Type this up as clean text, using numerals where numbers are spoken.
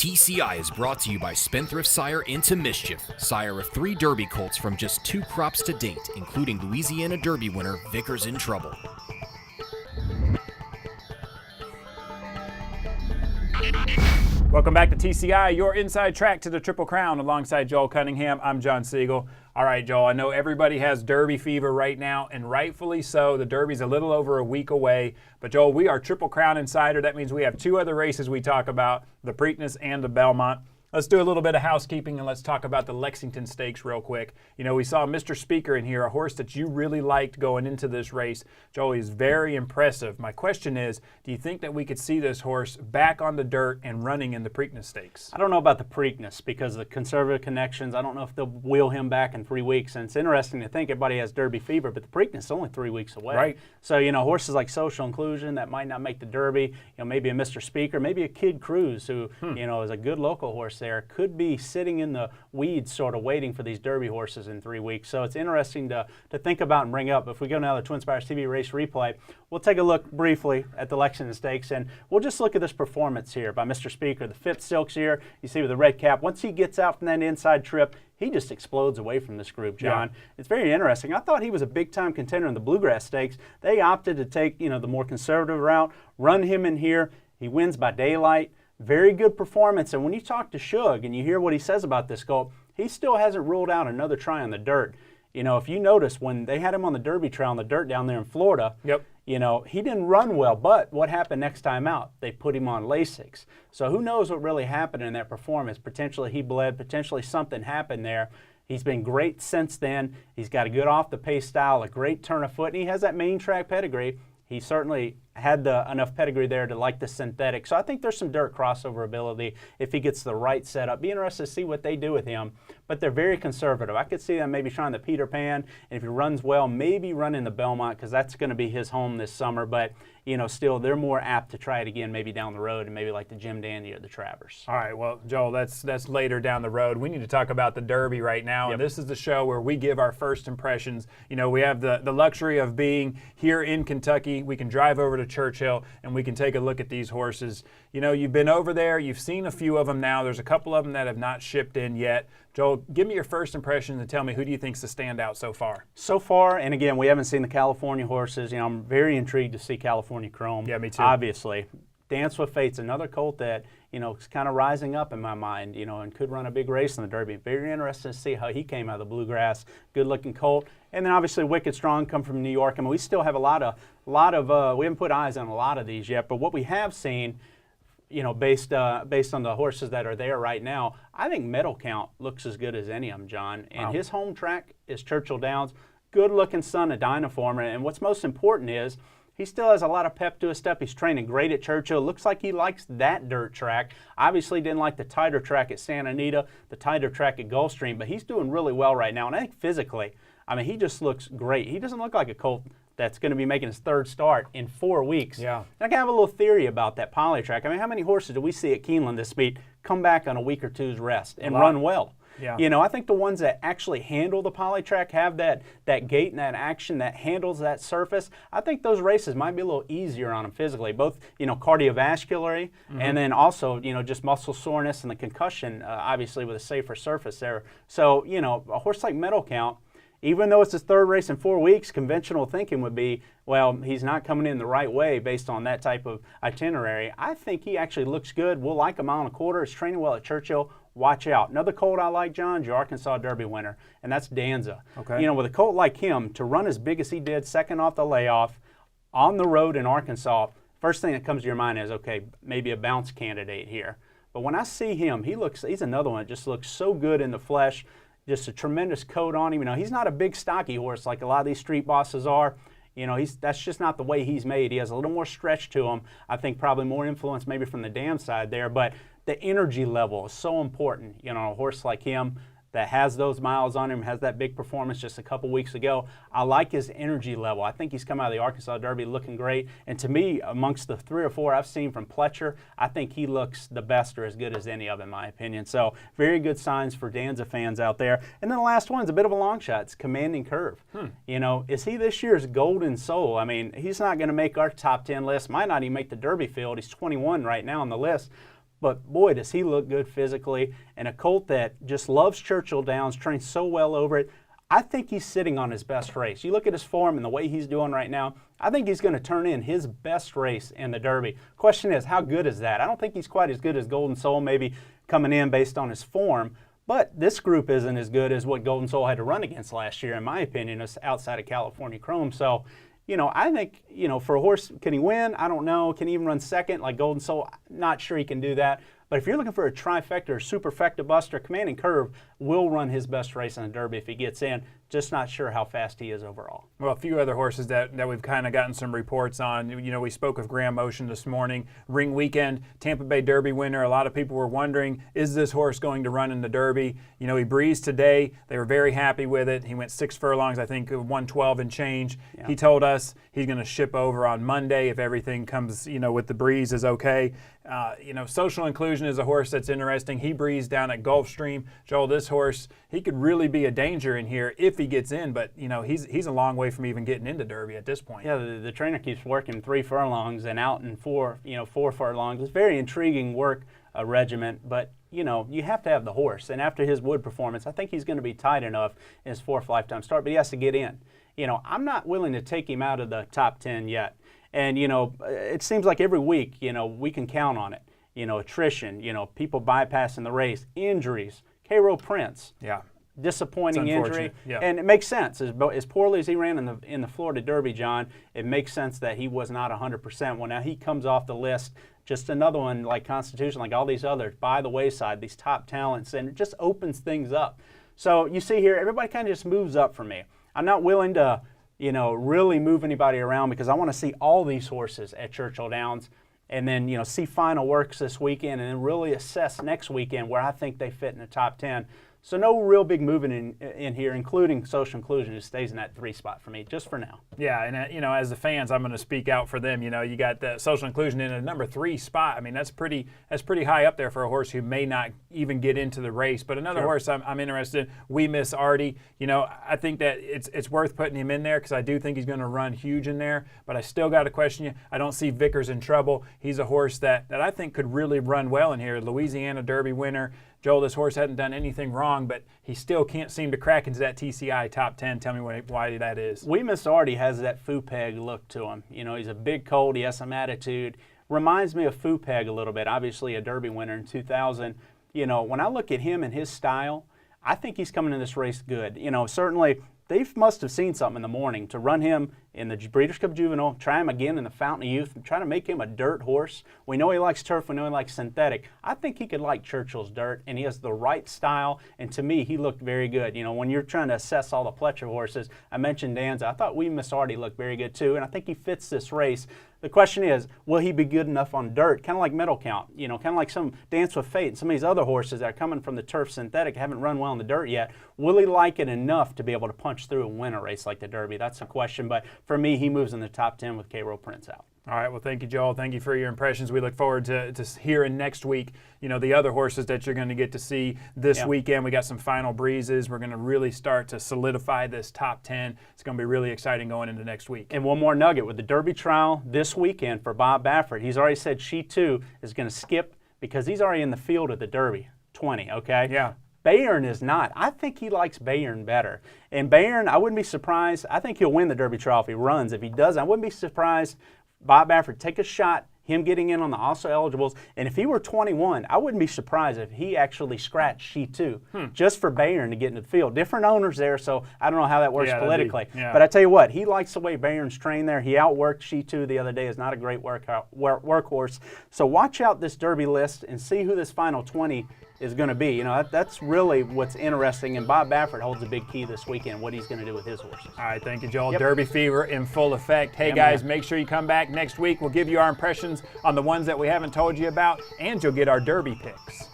TCI is brought to you by Spendthrift Sire Into Mischief, sire of 3 Derby colts from just 2 crops to date, including Louisiana Derby winner Vickers in Trouble. Welcome back to TCI, your inside track to the Triple Crown. Alongside Joel Cunningham, I'm John Siegel. All right, Joel, I know everybody has Derby fever right now, and rightfully so. The Derby's a little over a week away. But, Joel, we are Triple Crown Insider. That means we have 2 other races we talk about, the Preakness and the Belmont. Let's do a little bit of housekeeping, and let's talk about the Lexington Stakes real quick. You know, we saw Mr. Speaker in here, a horse that you really liked going into this race. Joel, he's very impressive. My question is, do you think that we could see this horse back on the dirt and running in the Preakness Stakes? I don't know about the Preakness because of the conservative connections. I don't know if they'll wheel him back in 3 weeks. And it's interesting to think everybody has Derby fever, but the Preakness is only 3 weeks away. Right. So, you know, horses like Social Inclusion that might not make the Derby, you know, maybe a Mr. Speaker, maybe a Kid Cruz who, you know, is a good local horse there, could be sitting in the weeds sort of waiting for these Derby horses in 3 weeks. So it's interesting to think about and bring up. If we go now to the Twin Spires TV race replay, we'll take a look briefly at the Lexington Stakes, and we'll just look at this performance here by Mr. Speaker. The 5th Silks here, you see with the red cap. Once he gets out from that inside trip, he just explodes away from this group, John. Yeah. It's very interesting. I thought he was a big-time contender in the Bluegrass Stakes. They opted to take, you know, the more conservative route, run him in here. He wins by daylight. Very good performance. And when you talk to Shug and you hear what he says about this colt, he still hasn't ruled out another try on the dirt. You know, if you notice when they had him on the Derby trail on the dirt down there in Florida, you know, he didn't run well. But what happened next time out? They put him on Lasix. So who knows what really happened in that performance? Potentially he bled. Potentially something happened there. He's been great since then. He's got a good off-the-pace style, a great turn of foot, and he has that main track pedigree. He certainly had enough pedigree there to like the synthetic. So I think there's some dirt crossover ability if he gets the right setup. Be interested to see what they do with him. But they're very conservative. I could see them maybe trying the Peter Pan, and if he runs well, maybe running the Belmont because that's going to be his home this summer. But, you know, still they're more apt to try it again maybe down the road and maybe like the Jim Dandy or the Travers. All right, well, Joel, that's later down the road. We need to talk about the Derby right now, and this is the show where we give our first impressions. You know, we have the luxury of being here in Kentucky. We can drive over to Churchill, and we can take a look at these horses. You know, you've been over there. You've seen a few of them now. There's a couple of them that have not shipped in yet. Joel, give me your first impressions and tell me who do you think's the standout so far? So far, and again, we haven't seen the California horses. You know, I'm very intrigued to see California Chrome. Yeah, me too. Obviously. Dance with Fate's another colt that, you know, is kind of rising up in my mind, you know, and could run a big race in the Derby. Very interested to see how he came out of the Bluegrass. Good-looking colt. And then obviously Wicked Strong come from New York. I mean, we still have a lot of we haven't put eyes on a lot of these yet, but what we have seen, you know, based on the horses that are there right now, I think Medal Count looks as good as any of them, John. And his home track is Churchill Downs. Good-looking son of Dynaformer. And what's most important is he still has a lot of pep to his step. He's training great at Churchill. Looks like he likes that dirt track. Obviously didn't like the tighter track at Santa Anita, the tighter track at Gulfstream, but he's doing really well right now. And I think physically, I mean, he just looks great. He doesn't look like a colt that's going to be making his 3rd start in 4 weeks. Yeah. And I can have a little theory about that poly track. I mean, how many horses do we see at Keeneland this meet come back on a week or two's rest and run well? Yeah. You know, I think the ones that actually handle the poly track, have that gait and that action that handles that surface, I think those races might be a little easier on them physically, both, you know, cardiovascularly and then also, you know, just muscle soreness and the concussion, obviously with a safer surface there. So, you know, a horse like Medal Count, even though it's his 3rd race in 4 weeks, conventional thinking would be, well, he's not coming in the right way based on that type of itinerary. I think he actually looks good. We'll like him on a quarter. He's training well at Churchill. Watch out. Another colt I like, John, your Arkansas Derby winner, and that's Danza. Okay. You know, with a colt like him, to run as big as he did, second off the layoff, on the road in Arkansas, first thing that comes to your mind is, okay, maybe a bounce candidate here. But when I see him, he's another one that just looks so good in the flesh. Just a tremendous coat on him. You know, he's not a big stocky horse like a lot of these street bosses are. You know, that's just not the way he's made. He has a little more stretch to him. I think probably more influence maybe from the dam side there. But the energy level is so important. You know, a horse like him that has those miles on him, has that big performance just a couple weeks ago. I like his energy level. I think he's come out of the Arkansas Derby looking great. And to me, amongst the 3 or 4 I've seen from Pletcher, I think he looks the best or as good as any of them, in my opinion. So very good signs for Danza fans out there. And then the last one's a bit of a long shot. It's Commanding Curve. You know, is he this year's golden soul? I mean, he's not going to make our top 10 list. Might not even make the Derby field. He's 21 right now on the list. but boy, does he look good physically. And a colt that just loves Churchill Downs, trains so well over it. I think he's sitting on his best race. You look at his form and the way he's doing right now, I think he's going to turn in his best race in the Derby. Question is, how good is that? I don't think he's quite as good as Golden Soul, maybe coming in based on his form, but this group isn't as good as what Golden Soul had to run against last year, in my opinion, outside of California Chrome. So, I think, for a horse, can he win? I don't know. Can he even run second like Golden Soul? Not sure he can do that. But if you're looking for a trifecta or superfecta buster, Commanding Curve will run his best race in the Derby if he gets in. Just not sure how fast he is overall. Well, a few other horses that we've kind of gotten some reports on. We spoke of Graham Motion this morning. Ring Weekend, Tampa Bay Derby winner. A lot of people were wondering, is this horse going to run in the Derby? He breezed today. They were very happy with it. He went 6 furlongs, I think 112 and change. Yeah. He told us he's going to ship over on Monday if everything comes, with the breeze is okay. Social Inclusion is a horse that's interesting. He breezed down at Gulfstream. Joel, this horse, he could really be a danger in here if he gets in, but he's a long way from even getting into Derby at this point. Yeah, the trainer keeps working 3 furlongs and out in 4 furlongs. It's very intriguing work regiment, but you have to have the horse. And after his Wood performance, I think he's going to be tight enough in his 4th lifetime start, but he has to get in. I'm not willing to take him out of the top 10 yet. And, it seems like every week, we can count on it. Attrition, people bypassing the race, injuries, Cairo Prince. Yeah. Disappointing injury. Yeah. And it makes sense. As poorly as he ran in the Florida Derby, John, it makes sense that he was not 100%. Well, now he comes off the list. Just another one like Constitution, like all these others, by the wayside, these top talents, and it just opens things up. So you see here, everybody kind of just moves up for me. I'm not willing to, really move anybody around because I want to see all these horses at Churchill Downs and then, see final works this weekend and then really assess next weekend where I think they fit in the top 10. So no real big movement in here, including Social Inclusion, who stays in that 3 spot for me, just for now. Yeah, and as the fans, I'm going to speak out for them. You got the Social Inclusion in a number 3 spot. I mean, that's pretty high up there for a horse who may not even get into the race. But another horse I'm interested in, We Miss Artie. I think that it's worth putting him in there because I do think he's going to run huge in there. But I still got to question you. I don't see Vickers in trouble. He's a horse that I think could really run well in here. Louisiana Derby winner. Joel, this horse hadn't done anything wrong, but he still can't seem to crack into that TCI top 10. Tell me why that is. We Miss Artie has that Fupeg look to him. He's a big colt. He has some attitude. Reminds me of Fupeg a little bit, obviously a Derby winner in 2000. When I look at him and his style, I think he's coming in this race good. Certainly they must have seen something in the morning to run him in the Breeders' Cup Juvenile, try him again in the Fountain of Youth, and try to make him a dirt horse. We know he likes turf, we know he likes synthetic. I think he could like Churchill's dirt, and he has the right style, and to me, he looked very good. When you're trying to assess all the Pletcher horses, I mentioned Danza. I thought We Miss Artie looked very good too, and I think he fits this race. The question is, will he be good enough on dirt? Kind of like Metal Count, kind of like some Dance with Fate and some of these other horses that are coming from the turf synthetic, haven't run well in the dirt yet. Will he like it enough to be able to punch through and win a race like the Derby? That's the question, but for me, he moves in the top 10 with Cairo Prince out. All right, well, thank you, Joel. Thank you for your impressions. We look forward to hearing next week, the other horses that you're going to get to see this weekend. We got some final breezes. We're going to really start to solidify this top 10. It's going to be really exciting going into next week. And one more nugget with the Derby trial this weekend for Bob Baffert. He's already said she, too, is going to skip because he's already in the field at the Derby 20, okay? Yeah. Bayern is not. I think he likes Bayern better. And Bayern, I wouldn't be surprised. I think he'll win the Derby trial if he runs. If he doesn't, I wouldn't be surprised. Bob Baffert take a shot, him getting in on the also eligibles. And if he were 21, I wouldn't be surprised if he actually scratched she too, just for Bayern to get into the field. Different owners there, so I don't know how that works politically. But I tell you what, he likes the way Bayern's trained there. He outworked she too the other day. Is not a great workhorse. So watch out this Derby list and see who this final 20 is going to be. That's really what's interesting, and Bob Baffert holds a big key this weekend, what he's going to do with his horses. All right, thank you, Joel. Derby fever in full effect. Hey, guys, make sure you come back next week. We'll give you our impressions on the ones that we haven't told you about, and you'll get our Derby picks.